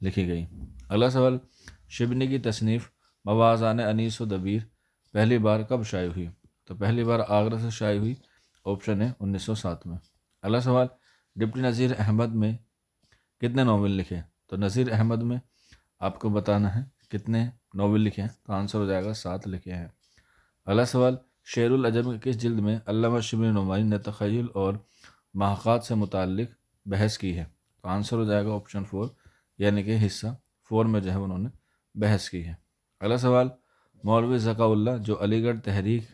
لکھی گئی۔ اگلا سوال، شبلی کی تصنیف موازان انیس و دبیر پہلی بار کب شائع ہوئی؟ تو پہلی بار آگرہ سے شائع ہوئی، آپشن ہے 1907 میں۔ اگلا سوال، ڈپٹی نذیر احمد میں کتنے ناول لکھے؟ تو نذیر احمد میں آپ کو بتانا ہے کتنے ناول لکھے ہیں، تو آنسر ہو جائے گا 7 لکھے ہیں۔ اگلا سوال، شعر العجم کے کس جلد میں علامہ شبلی نعمانی نے تخیل اور محاقات سے متعلق بحث کی ہے؟ تو آنسر ہو جائے گا آپشن 4 یعنی کہ حصہ 4 میں جو ہے انہوں نے بحث کی ہے۔ اگلا سوال، مولوی ذکاء اللہ جو علی گڑھ تحریک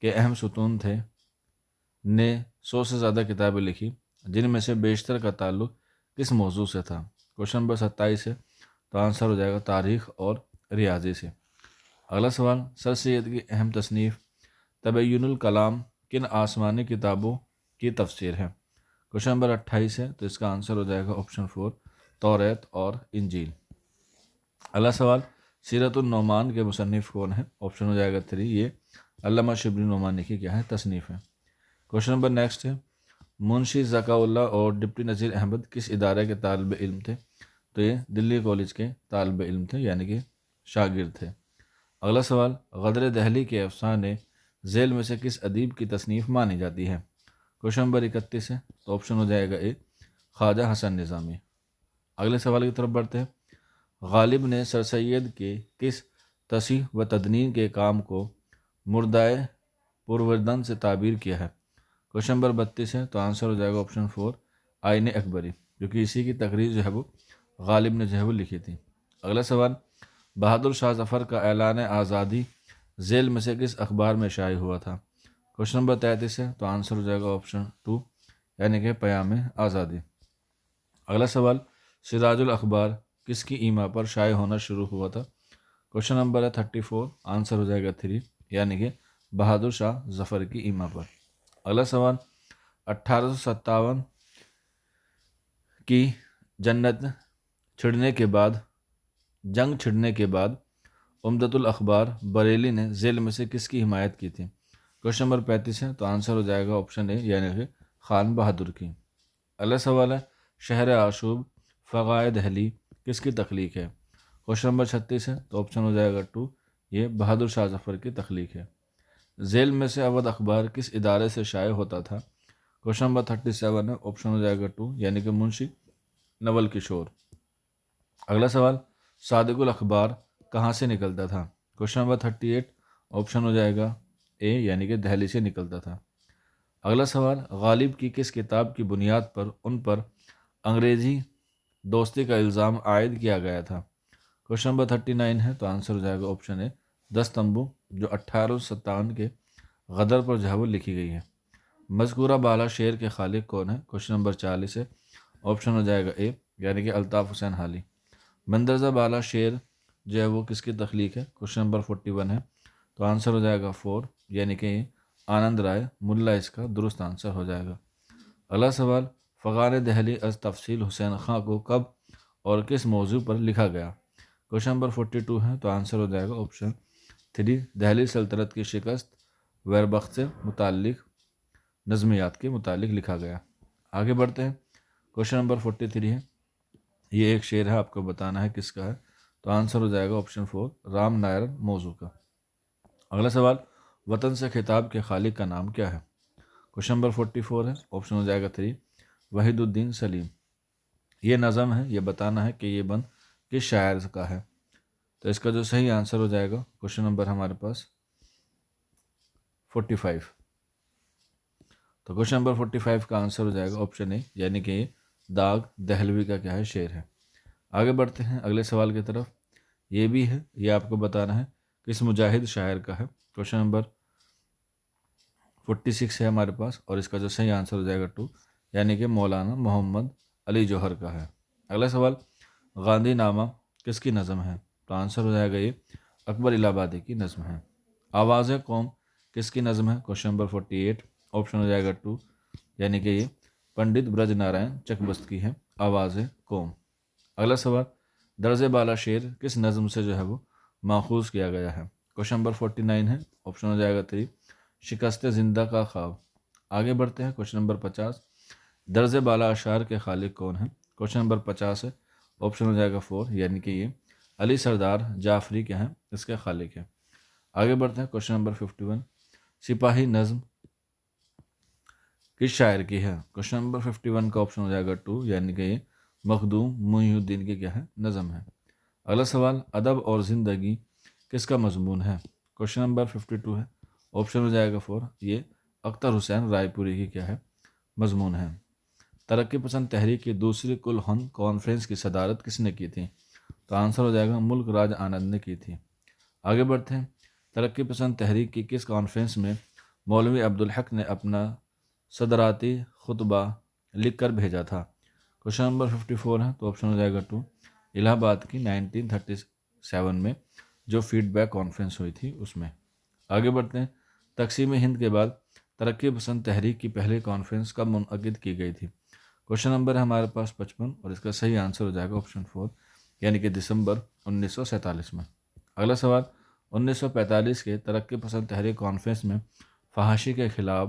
کے اہم ستون تھے نے 100 سے زیادہ کتابیں لکھی جن میں سے بیشتر کا تعلق کس موضوع سے تھا؟ کوشچن نمبر 27 ہے، تو آنسر ہو جائے گا تاریخ اور ریاضی سے۔ اگلا سوال، سر سید کی اہم تصنیف تبین الکلام کن آسمانی کتابوں کی تفسیر ہے؟ کوشچن نمبر 28 ہے، تو اس کا آنسر ہو جائے گا آپشن 4 توریت اور انجیل۔ اگلا سوال، سیرت النعمان کے مصنف کون ہیں؟ آپشن ہو جائے گا 3، یہ علامہ شبلی نعمانی کی کیا ہے تصنیف ہے۔ کوشچن نمبر نیکسٹ ہے، منشی ذکاء اللہ اور ڈپٹی نذیر احمد کس ادارے کے طالب علم تھے؟ تو یہ دلی کالج کے طالب علم تھے یعنی کہ شاگرد تھے۔ اگلا سوال، غدر دہلی کے افسانے ذیل میں سے کس ادیب کی تصنیف مانی جاتی ہے؟ کوشچن نمبر 31 ہے، تو آپشن ہو جائے گا اے خواجہ حسن نظامی۔ اگلے سوال کی طرف بڑھتے ہیں، غالب نے سر سید کے کس تصحیح و تدنین کے کام کو مردائے پروردن سے تعبیر کیا ہے؟ کوشچن نمبر 32 ہے، تو آنسر ہو جائے گا آپشن 4 آئین اکبری، کیونکہ اسی کی تقریر جو ہے وہ غالب نے جو ہے وہ لکھی تھی۔ اگلا سوال، بہادر شاہ ظفر کا اعلان آزادی ذیل میں سے کس اخبار میں شائع ہوا تھا؟ کوشچن نمبر 33 ہے، تو آنسر ہو جائے گا آپشن 2 یعنی کہ پیام آزادی۔ اگلا سوال، سراج الاخبار کس کی ایما پر شائع ہونا شروع ہوا تھا؟ کوشچن نمبر 34، آنسر ہو جائے گا 3 یعنی کہ بہادر شاہ ظفر کی ایما پر۔ اگلا سوال، 1857 کی جنگ چھڑنے کے بعد عمدۃ الاخبار بریلی نے ذیل میں سے کس کی حمایت کی تھی؟ کوشچن نمبر 35 ہے، تو آنسر ہو جائے گا آپشن اے یعنی کہ خان بہادر کی۔ اگلا سوال ہے، شہر آشوب فغائے دہلی کس کی تخلیق ہے؟ کوشچن نمبر 36 ہے، تو آپشن ہو جائے گا 2 یہ بہادر شاہ ظفر کی تخلیق ہے۔ ذیل میں سے اودھ اخبار کس ادارے سے شائع ہوتا تھا؟ کوشچن نمبر 37 ہے، آپشن ہو جائے گا 2 یعنی کہ منشی نول کشور۔ اگلا سوال، صادق الاخبار کہاں سے نکلتا تھا؟ کوشچن نمبر 38، آپشن ہو جائے گا اے یعنی کہ دہلی سے نکلتا تھا۔ اگلا سوال، غالب کی کس کتاب کی بنیاد پر ان پر انگریزی دوستی کا الزام عائد کیا گیا تھا؟ کوشچن نمبر 39 ہے، تو آنسر ہو جائے گا آپشن اے 10 تمبو، جو 1857 کے غدر پر جو ہے وہ لکھی گئی ہے۔ مذکورہ بالا شعر کے خالق کون ہے؟ کوشچن نمبر 40 ہے، آپشن ہو جائے گا اے یعنی کہ الطاف حسین حالی۔ مندرجہ بالا شعر جو ہے وہ کس کی تخلیق ہے؟ کوشچن نمبر 41 ہے، تو آنسر ہو جائے گا 4 یعنی کہ آنند رائے ملا اس کا درست آنسر ہو جائے گا۔ اگلا سوال، فغان دہلی از تفصیل حسین خاں کو کب اور کس موضوع پر لکھا گیا؟ کوشچن نمبر 42 ہے، تو آنسر ہو جائے گا آپشن 3 دہلی سلطنت کی شکست ویربخت سے متعلق نظمیات کے متعلق لکھا گیا۔ آگے بڑھتے ہیں، کوشچن نمبر 43 ہے، یہ ایک شعر ہے، آپ کو بتانا ہے کس کا ہے، تو آنسر ہو جائے گا آپشن 4 رام نائر موضوع کا۔ اگلا سوال، وطن سے خطاب کے خالق کا نام کیا ہے؟ کوشچن نمبر 44 ہے، آپشن ہو جائے گا 3 وحید الدین سلیم۔ یہ نظم ہے، یہ بتانا ہے کہ یہ بند کس شاعر کا ہے، تو اس کا جو صحیح آنسر ہو جائے گا کوشچن نمبر ہمارے پاس 45۔ تو کوشچن نمبر 45 کا آنسر ہو جائے گا آپشن اے یعنی کہ یہ داغ دہلوی کا کیا ہے شعر ہے۔ آگے بڑھتے ہیں اگلے سوال کی طرف، یہ بھی ہے، یہ آپ کو بتانا ہے کس مجاہد شاعر کا ہے۔ کوشچن نمبر 46 ہے ہمارے پاس، اور اس کا جو صحیح آنسر ہو جائے گا 2 یعنی کہ مولانا محمد علی جوہر کا ہے۔ اگلا سوال، گاندھی نامہ کس کی نظم ہے؟ تو آنسر ہو جائے گا یہ اکبر الہ آبادی کی نظم ہے۔ آواز قوم کس کی نظم ہے؟ کوشچن نمبر 48، آپشن ہو جائے گا 2 یعنی کہ یہ پنڈت برج نارائن چکبست کی ہے آواز قوم۔ اگلا سوال، درز بالا شعر کس نظم سے جو ہے وہ ماخوذ کیا گیا ہے؟ کوشچن نمبر 49 ہے، آپشن ہو جائے گا 3 شکست زندہ کا خواب۔ آگے بڑھتے ہیں، کوشچن نمبر 50 درز بالا اشعار کے خالق کون ہیں؟ کوشچن نمبر 50 ہے، آپشن ہو جائے گا 4 یعنی کہ یہ علی سردار جعفری کیا ہیں اس کے خالق ہیں۔ آگے بڑھتے ہیں کوشچن نمبر 51 سپاہی نظم کس شاعر کی ہے؟ کوشچن نمبر 51 کا آپشن ہو جائے گا 2 یعنی کہ یہ مخدوم محی الدین کی کیا ہے نظم ہے۔ اگلا سوال ادب اور زندگی کس کا مضمون ہے؟ کوشچن نمبر 52 ہے، آپشن ہو جائے گا 4 یہ اختر حسین رائے پوری کی کیا ہے مضمون ہے۔ ترقی پسند تحریک کی دوسری کل ہند کانفرنس کی صدارت کس نے کی تھی؟ تو آنسر ہو جائے گا ملک راج آنند نے کی تھی۔ آگے بڑھتے ہیں ترقی پسند تحریک کی کس کانفرنس میں مولوی عبدالحق نے اپنا صدراتی خطبہ لکھ کر بھیجا تھا؟ کوشچن نمبر 54 ہے تو آپشن ہو جائے گا 2 الہ آباد کی 1937 میں جو فیڈ بیک کانفرنس ہوئی تھی اس میں۔ آگے بڑھتے ہیں تقسیم ہند کے بعد ترقی پسند تحریک کی پہلی کانفرنس کب منعقد کی گئی تھی؟ کوشچن نمبر ہے ہمارے پاس 55 اور اس کا صحیح آنسر ہو جائے گا آپشن 4 یعنی کہ دسمبر 1947 میں۔ اگلا سوال 1945 کے ترقی پسند تحریک کانفرنس میں فحاشی کے خلاف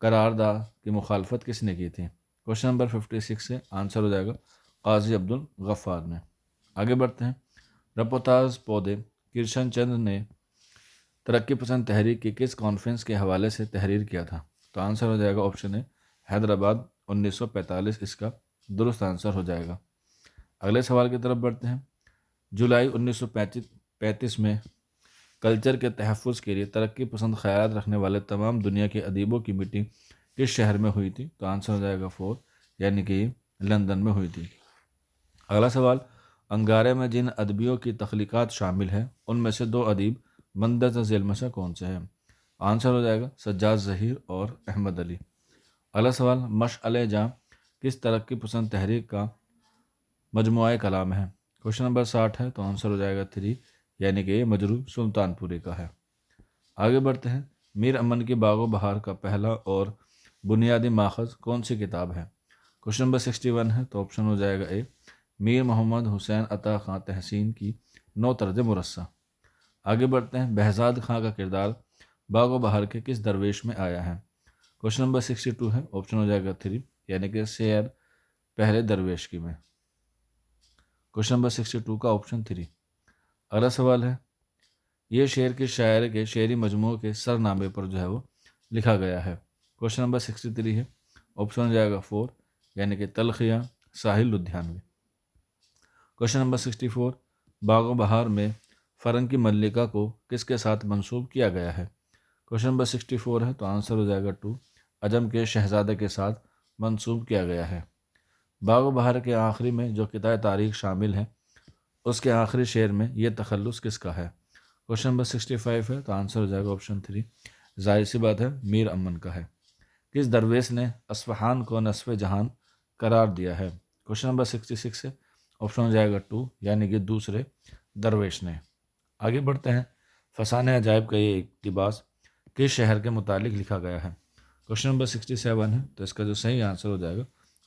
قرارداد کی مخالفت کس نے کی تھی؟ کوشچن نمبر 56 سے آنسر ہو جائے گا قاضی عبدالغفار نے۔ آگے بڑھتے ہیں رپوتاز پودے کرشن چندر نے ترقی پسند تحریک کی کس کانفرنس کے حوالے سے تحریر کیا تھا؟ تو آنسر ہو جائے گا آپشن ہے حیدرآباد 1945 اس کا درست آنسر ہو جائے گا۔ اگلے سوال کی طرف بڑھتے ہیں جولائی 1935 میں کلچر کے تحفظ کے لیے ترقی پسند خیالات رکھنے والے تمام دنیا کے ادیبوں کی میٹنگ کس شہر میں ہوئی تھی؟ تو آنسر ہو جائے گا 4 یعنی کہ یہ لندن میں ہوئی تھی۔ اگلا سوال انگارے میں جن ادیبوں کی تخلیقات شامل ہیں ان میں سے 2 ادیب مندرجہ ذیل میں سے کون سے ہیں؟ آنسر ہو جائے گا سجاد ظہیر اور احمد علی۔ اگلا سوال مشعل جاں کس ترقی پسند تحریک کا مجموعہ کلام ہے؟ کوشچن نمبر 60 ہے تو آنسر ہو جائے گا 3 یعنی کہ یہ مجروح سلطان پوری کا ہے۔ آگے بڑھتے ہیں میر امن کی باغ و بہار کا پہلا اور بنیادی ماخذ کون سی کتاب ہے؟ کوشچن نمبر 61 ہے تو آپشن ہو جائے گا اے میر محمد حسین عطا خان تحسین کی 9 طرز مرصع۔ آگے بڑھتے ہیں بہزاد خان کا کردار باغ و بہار کے کس درویش میں آیا ہے؟ کوشچن نمبر 62 ہے آپشن ہو جائے گا 3 یعنی کہ سیر پہلے درویش کی میں۔ کوشچن نمبر 62 کا آپشن 3۔ اگلا سوال ہے یہ شعر کس شاعر کے شعری مجموعے کے سرنامے پر جو ہے وہ لکھا گیا ہے؟ کوشچن نمبر 63 ہے آپشن ہو جائے گا 4 یعنی کہ تلخیہ ساحل لدھیانوی۔ کوشچن نمبر 64 باغ و بہار میں فرنگی ملکہ کو کس کے ساتھ منسوب کیا گیا ہے؟ کوشچن نمبر 64 ہے تو آنسر ہو جائے گا 2 عجم کے شہزادے کے ساتھ منسوب کیا گیا ہے۔ باغ و بہار کے آخری میں جو قطعہ تاریخ شامل ہے اس کے آخری شعر میں یہ تخلص کس کا ہے؟ کوشچن نمبر 65 ہے تو آنسر ہو جائے گا آپشن 3 ظاہر سی بات ہے میر امن کا ہے۔ کس درویش نے اصفہان کو نصف جہان قرار دیا ہے؟ کوشچن نمبر 66 ہے آپشن ہو جائے گا 2 یعنی کہ دوسرے درویش نے۔ آگے بڑھتے ہیں فسانہ عجائب کا یہ اقتباس کس شہر کے متعلق لکھا گیا ہے؟ کوشچن نمبر 67 ہے تو اس کا جو صحیح آنسر ہو جائے گا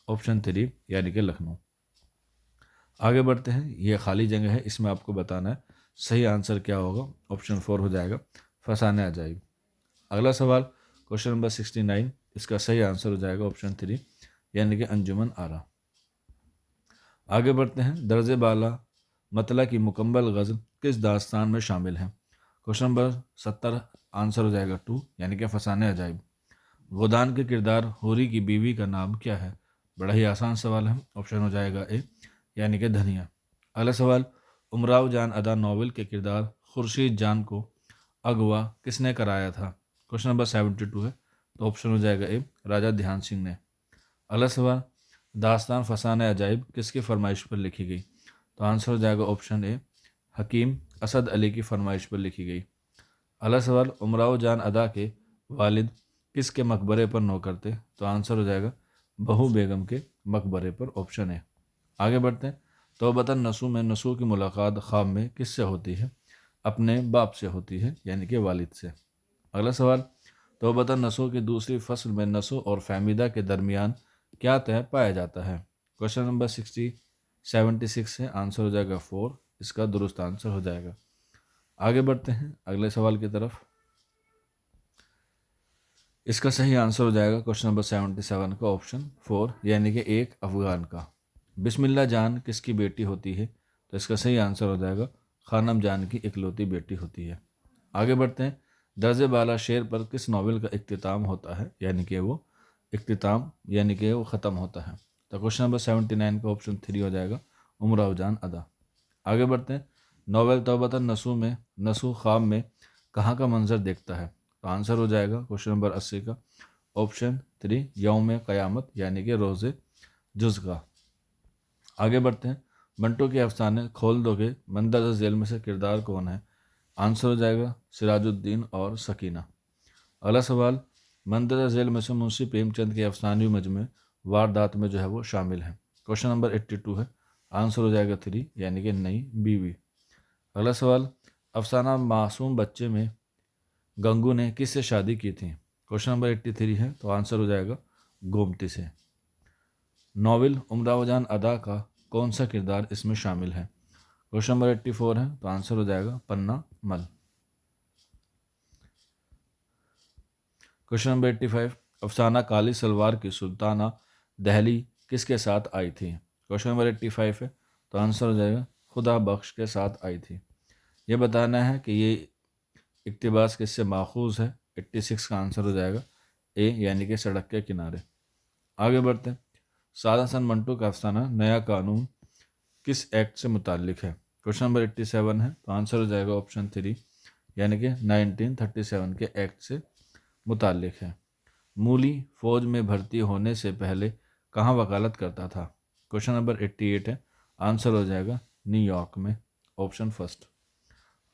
آپشن 3 یعنی کہ لکھنؤ۔ آگے بڑھتے ہیں یہ خالی جگہ ہے اس میں آپ کو بتانا ہے صحیح آنسر کیا ہوگا، آپشن 4 ہو جائے گا فسانہ عجائب۔ اگلا سوال کوشچن نمبر 69 اس کا صحیح آنسر ہو جائے گا آپشن 3 یعنی کہ انجمن آرا۔ آگے بڑھتے ہیں درجے بالا مطلع کی مکمل غزل کس داستان میں شامل ہے؟ کوشچن نمبر 70 آنسر ہو جائے گا 2 یعنی کہ فسانہ عجائب۔ غودان کے کردار ہوری کی بیوی کا نام کیا ہے؟ بڑا ہی آسان سوال ہے، آپشن ہو جائے گا اے یعنی کہ دھنیا۔ اگلا سوال امراؤ جان ادا ناول کے کردار خورشید جان کو اغوا کس نے کرایا تھا؟ کوشچن نمبر 72 ہے تو آپشن ہو جائے گا اے راجہ دھیان سنگھ نے۔ اگلا سوال داستان فسانہ عجائب کس کی فرمائش پر لکھی گئی؟ تو آنسر ہو جائے گا آپشن اے حکیم اسد علی کی فرمائش پر لکھی گئی۔ اگلا سوال امراؤ جان ادا کے والد کس کے مقبرے پر نوکر تھے؟ تو آنسر ہو جائے گا بہو بیگم کے مقبرے پر، آپشن اے۔ آگے بڑھتے ہیں توبتاً نسو میں نسو کی ملاقات خواب میں کس سے ہوتی ہے؟ اپنے باپ سے ہوتی ہے یعنی کہ والد سے۔ اگلا سوال توبتاً نسو کی دوسری فصل میں نسو اور فہمیدہ کے درمیان کیا طے پایا جاتا ہے؟ کوشچن نمبر 76 ہے آنسر ہو جائے گا 4 اس کا درست آنسر ہو جائے گا۔ آگے بڑھتے ہیں اگلے سوال کی طرف، اس کا صحیح آنسر ہو جائے گا کوشچن نمبر 77 کا آپشن 4 یعنی کہ ایک افغان کا۔ بسم اللہ جان کس کی بیٹی ہوتی ہے؟ تو اس کا صحیح آنسر ہو جائے گا خانم جان کی اکلوتی بیٹی ہوتی ہے۔ آگے بڑھتے ہیں، درجے بالا شعر پر کس ناول کا اختتام ہوتا ہے؟ یعنی کہ وہ ختم ہوتا ہے۔ تو کوشچن نمبر 79 کا آپشن 3 ہو جائے گا امراؤ جان ادا۔ آگے بڑھتے ہیں، ناول توبۃ النصوح میں نصوح خواب میں کہاں کا منظر دیکھتا ہے؟ تو آنسر ہو جائے گا کوشچن نمبر 80 کا آپشن 3 یوم قیامت یعنی کہ روز جزگاہ۔ آگے بڑھتے ہیں، منٹو کے افسانے کھول دو گے مندرجہ ذیل میں سے کردار کون ہے؟ آنسر ہو جائے گا سراج الدین اور سکینہ۔ اگلا سوال، مندرجہ ذیل میں سے منشی پریم چند کے افسانوی مجموعے واردات میں وہ شامل ہیں؟ کوشچن نمبر 82 ہے، آنسر ہو جائے گا 3 یعنی کہ نئی بیوی۔ اگلا سوال، افسانہ معصوم بچے میں گنگو نے کس سے شادی کی تھی؟ کوشچن نمبر 83 ہے، تو آنسر ہو جائے گا گومتی سے۔ ناول امراؤ جان ادا کا کون سا کردار اس میں شامل ہے؟ کوشچن نمبر 84 ہے، تو آنسر ہو جائے گا پننا مل۔ کوشچن نمبر 85، افسانہ کالی سلوار کی سلطانہ دہلی کس کے ساتھ آئی تھی؟ کوشچن نمبر 85 ہے، تو آنسر ہو جائے گا خدا بخش کے ساتھ آئی تھی۔ یہ بتانا ہے کہ یہ اقتباس کس سے ماخوذ ہے۔ 86 کا آنسر ہو جائے گا اے یعنی کہ سڑک کے کنارے۔ آگے بڑھتے ہیں، سادہ سن منٹو کا افسانہ نیا قانون کس ایکٹ سے متعلق ہے؟ کوشچن نمبر 87 ہے، تو آنسر ہو جائے گا آپشن 3 یعنی کہ 1937 کے ایکٹ سے متعلق ہے۔ مولی فوج میں بھرتی ہونے سے پہلے کہاں وکالت کرتا تھا؟ کوشچن نمبر 88 ہے، آنسر ہو جائے گا نیو یارک میں، آپشن فرسٹ۔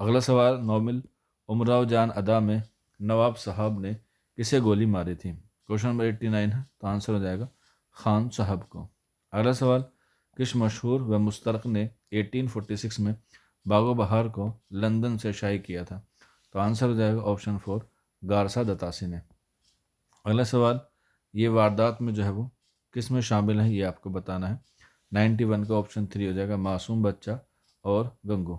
اگلا سوال، ناول امراؤ جان ادا میں نواب صاحب نے کسے گولی ماری تھی؟ کوشچن نمبر 89 ہے، تو آنسر ہو جائے گا خان صاحب کو۔ اگلا سوال، کس مشہور و مسترق نے 1846 میں باغ و بہار کو لندن سے شائع کیا تھا؟ تو آنسر ہو جائے گا آپشن 4 گارسا دتاسی نے۔ اگلا سوال، یہ واردات میں وہ کس میں شامل ہیں یہ آپ کو بتانا ہے۔ 91 کا آپشن 3 ہو جائے گا معصوم بچہ اور گنگو۔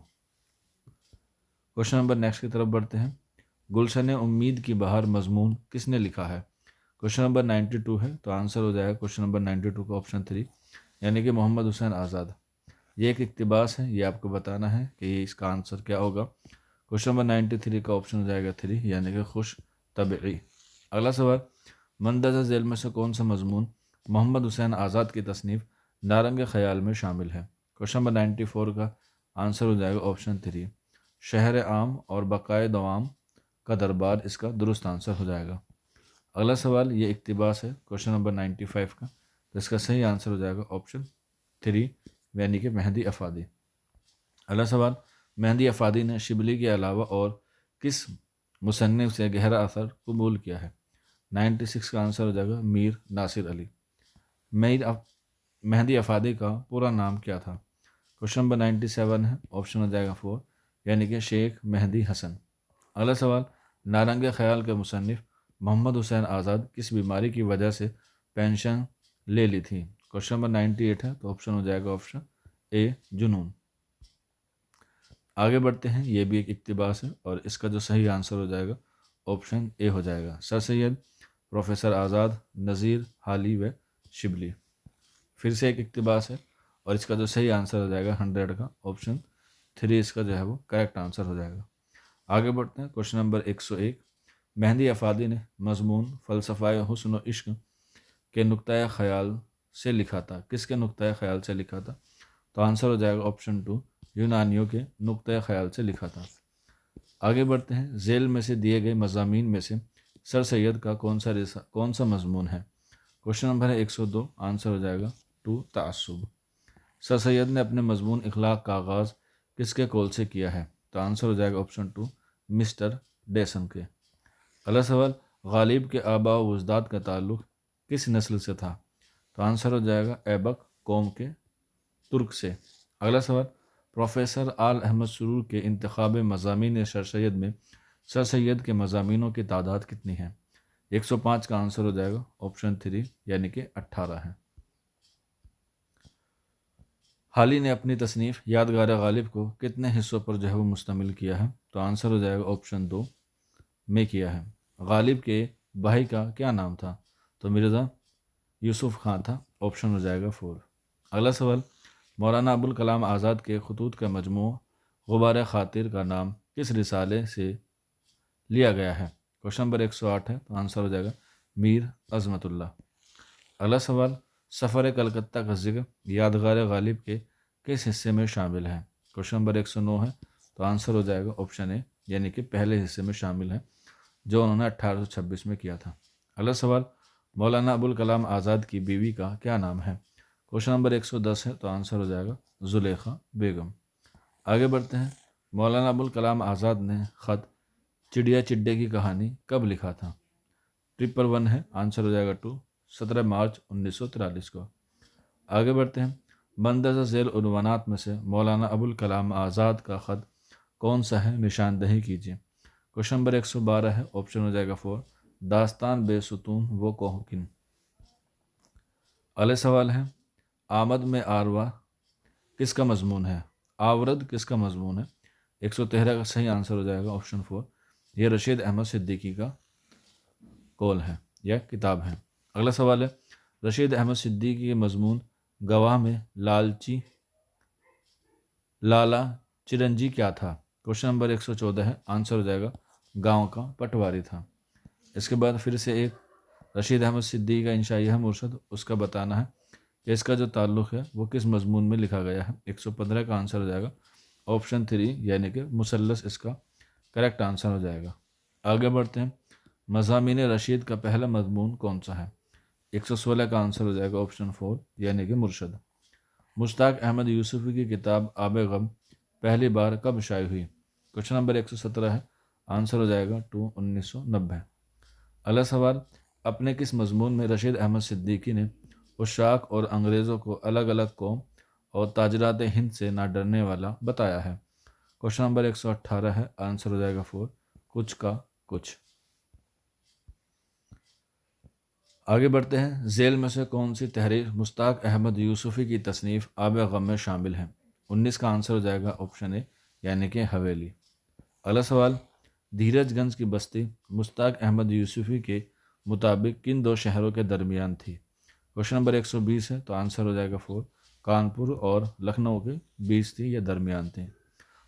کوشچن نمبر نیکسٹ کی طرف بڑھتے ہیں، گلشن امید کی بہار مضمون کس نے لکھا ہے؟ کوشچن نمبر 92 ہے، تو آنسر ہو جائے گا کوشچن نمبر 92 کا آپشن 3 یعنی کہ محمد حسین آزاد۔ یہ ایک اقتباس ہے، یہ آپ کو بتانا ہے کہ یہ اس کا آنسر کیا ہوگا۔ کوشچن نمبر 93 کا آپشن ہو جائے گا 3 یعنی کہ خوش طبعی۔ اگلا سوال، مندرجہ ذیل میں سے کون سا مضمون محمد حسین آزاد کی تصنیف نارنگ خیال میں شامل ہے؟ کوشچن نمبر 94 کا آنسر ہو جائے گا آپشن 3 شہر عام اور بقائے دوام کا دربار اس کا درست آنسر ہو جائے گا۔ اگلا سوال، یہ اقتباس ہے کوشچن نمبر 95 کا، تو اس کا صحیح آنسر ہو جائے گا آپشن 3 یعنی کہ مہدی افادی۔ اگلا سوال، مہدی افادی نے شبلی کے علاوہ اور کس مصنف سے گہرا اثر قبول کیا ہے؟ 96 کا آنسر ہو جائے گا میر ناصر علی۔ مہدی افادی کا پورا نام کیا تھا؟ کوشچن نمبر 97 ہے، آپشن ہو جائے گا 4 یعنی کہ شیخ مہدی حسن۔ اگلا سوال، نارنگ خیال کے مصنف محمد حسین آزاد کس بیماری کی وجہ سے پینشن لے لی تھی؟ کوشچن نمبر 98 ہے، تو آپشن ہو جائے گا آپشن اے جنون۔ آگے بڑھتے ہیں، یہ بھی ایک اقتباس ہے اور اس کا جو صحیح آنسر ہو جائے گا آپشن اے ہو جائے گا سر سید پروفیسر آزاد نذیر حالی و شبلی۔ پھر سے ایک اقتباس ہے اور اس کا جو صحیح آنسر ہو جائے گا 100 کا آپشن 3 اس کا وہ کریکٹ آنسر ہو جائے گا۔ آگے بڑھتے ہیں، کوشچن نمبر 101، مہدی افادی نے مضمون فلسفہ حسن و عشق کے نقطۂ خیال سے لکھا تھا، کس کے نقطۂ خیال سے لکھا تھا؟ تو آنسر ہو جائے گا آپشن 2 یونانیوں کے نقطۂ خیال سے لکھا تھا۔ آگے بڑھتے ہیں، ذیل میں سے دیے گئے مضامین میں سے سر سید کا کون سا مضمون ہے؟ کوشچن نمبر ہے 102، آنسر ہو جائے گا 2 تعصب۔ سر سید نے اپنے مضمون اخلاق کا آغاز کس کے قول سے کیا ہے؟ تو آنسر ہو جائے گا آپشن 2 مسٹر ڈیسن کے۔ اگلا سوال، غالب کے آباء و اجداد کا تعلق کس نسل سے تھا؟ تو آنسر ہو جائے گا ایبک قوم کے ترک سے۔ اگلا سوال، پروفیسر آل احمد سرور کے انتخاب مضامین سر سید میں سر سید کے مضامینوں کی تعداد کتنی ہے؟ 105 کا آنسر ہو جائے گا آپشن 3 یعنی کہ 18 ہے۔ حالی نے اپنی تصنیف یادگار غالب کو کتنے حصوں پر وہ مشتمل کیا ہے؟ تو آنسر ہو جائے گا آپشن 2 میں کیا ہے۔ غالب کے بھائی کا کیا نام تھا؟ تو مرزا یوسف خان تھا، آپشن ہو جائے گا 4۔ اگلا سوال، مولانا ابوالکلام آزاد کے خطوط کا مجموعہ غبار خاطر کا نام کس رسالے سے لیا گیا ہے؟ کوشچن نمبر 108 ہے، تو آنسر ہو جائے گا میر عظمت اللہ۔ اگلا سوال، سفر کلکتہ کا ذکر یادگار غالب کے کس حصے میں شامل ہے؟ کوشچن نمبر 109 ہے، تو آنسر ہو جائے گا آپشن اے، یعنی کہ پہلے حصے میں شامل ہے جو انہوں نے 1826 میں کیا تھا۔ اگلا سوال، مولانا ابوالکلام آزاد کی بیوی کا کیا نام ہے؟ کوشچن نمبر 110 ہے، تو آنسر ہو جائے گا زلیخا بیگم۔ آگے بڑھتے ہیں، مولانا ابوالکلام آزاد نے خط چڑیا چڈے کی کہانی کب لکھا تھا؟ 111 ہے، آنسر ہو جائے گا 2، 17 مارچ 1943 کو۔ آگے بڑھتے ہیں، مندرجہ ذیل عنوانات میں سے مولانا ابوالکلام آزاد کا خط کون سا ہے؟ نشاندہی کیجیے۔ کوشچن نمبر 112 ہے، آپشن ہو جائے گا 4، داستان بے ستون وہ کوہ کن۔ اگلے سوال ہے، آمد میں آروا کس کا مضمون ہے؟ آورد کس کا مضمون ہے؟ 113 کا صحیح آنسر ہو جائے گا آپشن 4، یہ رشید احمد صدیقی کا قول ہے یا کتاب ہے۔ اگلا سوال ہے، رشید احمد صدیقی کے مضمون گواہ میں لالا چرنجی کیا تھا؟ کوشچن نمبر 114 ہے، آنسر ہو جائے گا گاؤں کا پٹواری تھا۔ اس کے بعد پھر سے ایک رشید احمد صدیقی کا انشائیہ مرشد، اس کا بتانا ہے کہ اس کا جو تعلق ہے وہ کس مضمون میں لکھا گیا ہے۔ 115 کا آنسر ہو جائے گا آپشن 3، یعنی کہ مثلث اس کا کریکٹ آنسر ہو جائے گا۔ آگے بڑھتے ہیں، مضامین رشید کا پہلا مضمون کون سا ہے؟ 116 کا آنسر ہو جائے گا آپشن 4، یعنی کہ مرشد۔ مشتاق احمد یوسفی کی کتاب آب غم پہلی بار کب شائع ہوئی؟ کوشچن نمبر 117 ہے، آنسر ہو جائے گا 2، 1990۔ اگلا سوال، اپنے کس مضمون میں رشید احمد صدیقی نے عشاق اور انگریزوں کو الگ الگ قوم اور تاجرات ہند سے نہ ڈرنے والا بتایا ہے؟ کوشچن نمبر 118 ہے، آنسر ہو جائے گا 4، کچھ کا کچھ۔ آگے بڑھتے ہیں، ذیل میں سے کون سی تحریر مشتاق احمد یوسفی کی تصنیف آب غم میں شامل ہے؟ 19 کا آنسر ہو جائے گا آپشن اے، یعنی کہ حویلی۔ اگلا سوال، دھیرج گنج کی بستی مشتاق احمد یوسفی کے مطابق کن دو شہروں کے درمیان تھی؟ کوشچن نمبر 120 ہے، تو آنسر ہو جائے گا 4، کانپور اور لکھنؤ کے بیچ تھی یا درمیان تھی۔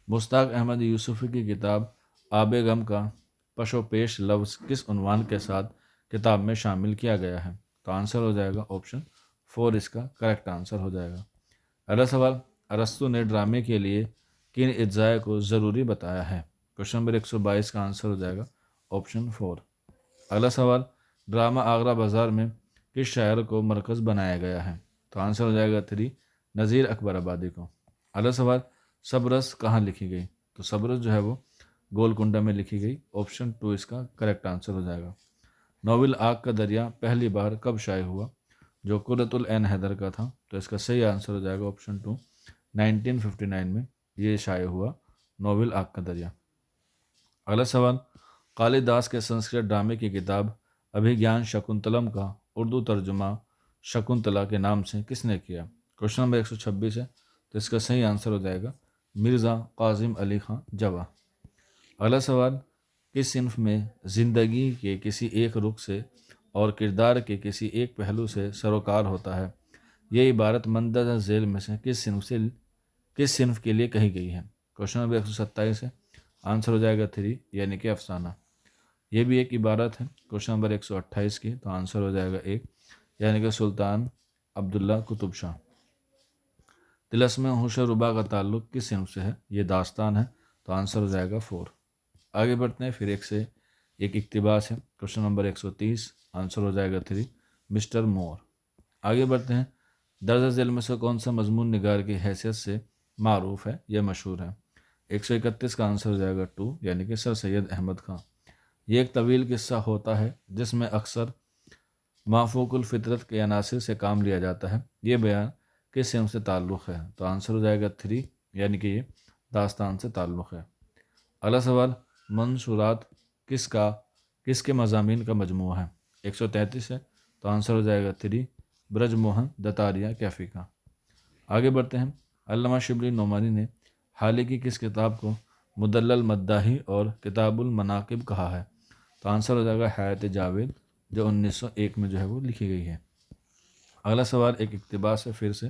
مشتاق احمد یوسفی کی کتاب آب غم کا پش و پیش لفظ کس عنوان کے ساتھ کتاب میں شامل کیا گیا ہے؟ تو آنسر ہو جائے گا آپشن 4، اس کا کریکٹ آنسر ہو جائے گا۔ اگلا سوال، ارسطو نے ڈرامے کے لیے کن اجزاء کو ضروری بتایا ہے؟ کوشچن نمبر 122 کا آنسر ہو جائے گا آپشن 4۔ اگلا سوال، ڈرامہ آگرہ بازار میں کس شاعر کو مرکز بنایا گیا ہے؟ تو آنسر ہو جائے گا 3، نذیر اکبر آبادی کو۔ اگلا سوال، سبرس کہاں لکھی گئی؟ تو سبرس جو ہے وہ گولکنڈہ میں لکھی گئی، آپشن 2 اس کا کریکٹ آنسر ہو جائے گا۔ ناول آگ کا دریا پہلی بار کب شائع ہوا؟ جو قرۃ العین حیدر کا تھا، تو اس کا صحیح آنسر ہو جائے گا آپشن 2، 1959 میں یہ شائع ہوا ناول آگ کا دریا۔ اگلا سوال، کالیداس کے سنسکرت ڈرامے کی کتاب ابھیگیان شکنتلم کا اردو ترجمہ شکنتلا کے نام سے کس نے کیا؟ کوشچن نمبر 126 ہے، تو اس کا صحیح آنسر ہو جائے گا مرزا قاسم علی خان جوا۔ اگلا سوال، کس صنف میں زندگی کے کسی ایک رخ سے اور کردار کے کسی ایک پہلو سے سروکار ہوتا ہے؟ یہ عبارت مندرجہ ذیل میں سے کس صنف کے لیے کہی گئی ہے؟ کوشچن نمبر 127 ہے، آنسر ہو جائے گا 3، یعنی کہ افسانہ۔ یہ بھی ایک عبارت ہے کوشچن نمبر 128 کی، تو آنسر ہو جائے گا 1، یعنی کہ سلطان عبداللہ قطب شاہ۔ طلسم ہوش و ربا کا تعلق کس صنف سے ہے؟ یہ داستان ہے، تو آنسر ہو جائے گا 4۔ آگے بڑھتے ہیں، پھر ایک سے ایک اقتباس ہے، کوشچن نمبر 130، آنسر ہو جائے گا 3، مسٹر مور۔ آگے بڑھتے ہیں، درجہ ذیل میں سے کون سا مضمون نگار کی حیثیت سے معروف ہے یا مشہور ہے؟ 131 کا آنسر ہو جائے گا 2، یعنی کہ سر سید احمد خان۔ یہ ایک طویل قصہ ہوتا ہے جس میں اکثر مافوق الفطرت کے عناصر سے کام لیا جاتا ہے۔ یہ بیان کس صنف سے تعلق ہے؟ تو آنسر ہو جائے گا 3، یعنی کہ یہ داستان سے تعلق ہے۔ اگلا سوال، منصورات کس کے مضامین کا مجموعہ ہے؟ 133 ہے، تو آنسر ہو جائے گا 3، برج موہن دتاریہ کیفی کا۔ آگے بڑھتے ہیں، علامہ شبلی نعمانی نے حال ہی کی کس کتاب کو مدلل مداحی اور کتاب المناقب کہا ہے؟ تو آنسر ہو جائے گا حیات جاوید، جو 1901 میں جو ہے وہ لکھی گئی ہے۔ اگلا سوال ایک اقتباس ہے پھر سے،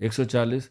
140